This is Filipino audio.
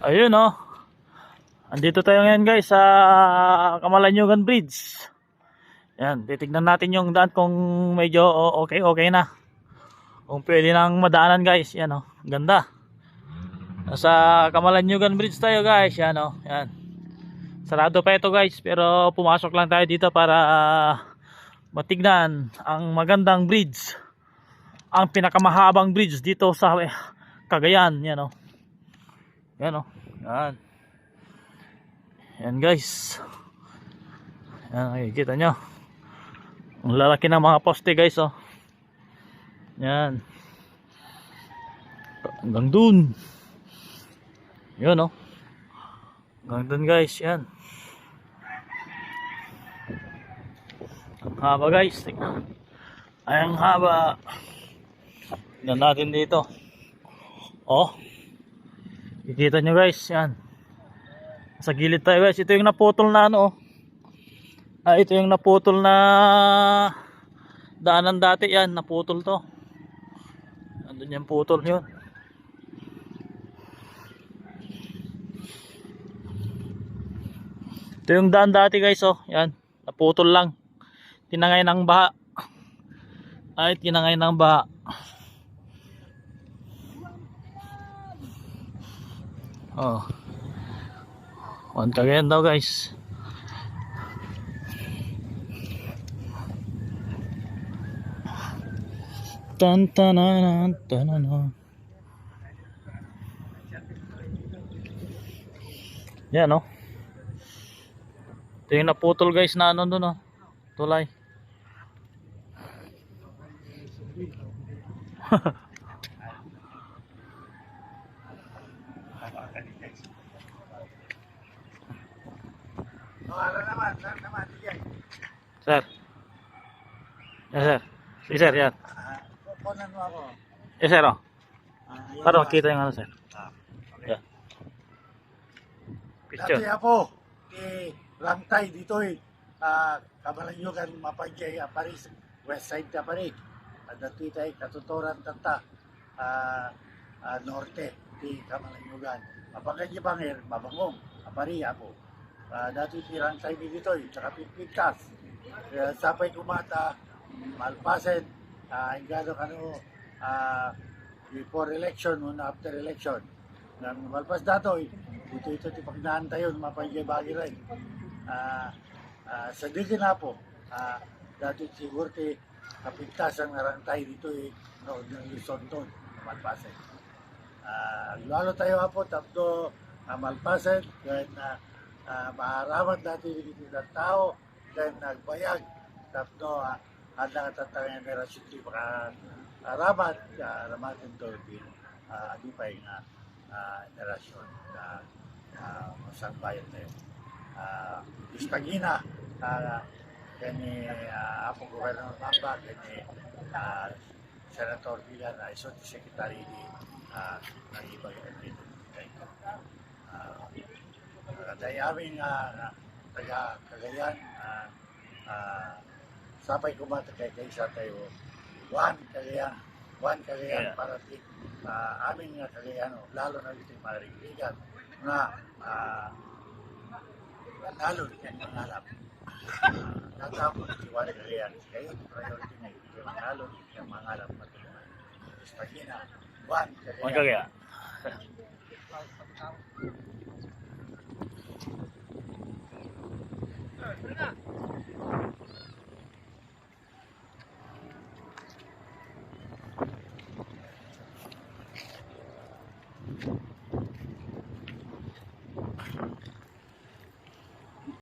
Ayun oh. Andito tayo ngayon guys sa Camalanyugan Bridge. Yan, titignan natin yung daan kung medyo okay na. Kung pwede nang madaanan guys. Yan oh, ganda. Nasa Camalanyugan Bridge tayo guys. Yan oh, yan. Sarado pa ito guys, pero pumasok lang tayo dito para matignan ang magandang bridge. Ang pinakamahabang bridge dito sa Cagayan. Yan oh. Yan oh. Yan. Yan guys. Yan, nakikita nyo. Ang lalaki ng mga poste guys oh. Yan. Hanggang dun. Yun oh. Hanggang dun guys. Yan. Ang haba guys. Ay ang haba. Tignan natin dito. Oh. Kikita nyo guys. Yan. Sa gilid tayo guys. Ito yung naputol na ano oh. Ito yung naputol na daanan dati. Yan, naputol to. Andun yung putol yun. Ito yung daan dati guys oh. Yan, naputol lang. Tinangay ng baha. Ay, tinangay ng baha. Oh. One Cagayan daw guys. Tan tanan tanan. Yan oh. Ito yung naputol guys na ano dun oh. Tulay. Sir. Yes sir. Yes sir, yan. Kukunan mo ako. Yes sir oh. Ayun Para ba? makita yung ano sir. Okay. Yeah. Picture. Dati ako, rangtay dito Camalanyugan, Mapagay, Paris, West Side ka Paris. Dati tayo katuturan tata, Norte, di Camalanyugan. Mapagay Bangir, Mabangong, Apari ako. Dati rangtay dito tsaka Pipigkas. Sapay kumata, Malpasen, hingado kano, before election, after election. Nang malpas datoy, ito tipagdaan tayo, Mapagay Bagiray. Sa digin na po, dati siguro kapigtas ang narantay dito no, ng Luzon doon, Malpasen. Lalo tayo po, tapdo Malpasen, kahit na maharaman dati dito ng tao, kahit nagbayag, tapdo handa ka tatangin na rasyon di makaraman, ramatin doon din, adipay nga narasyon na masangbayan tayo. Istagina, kani apong Gobernador Mamba, kani Senator Villar, iso ti Secretary di ng ibang dito. Dahil aming taga Cagayan, sapay kumata kay isa tayo, Juan Cagayan Yeah. para ti aming Cagayano, lalo na dito yung mga rigligan na lalo yung mangalap. Natapos si Juan Cagayan, kayo priority na yung lalo yung mangalap matulungan. Istagina, Juan One Cagayan. Cagayan.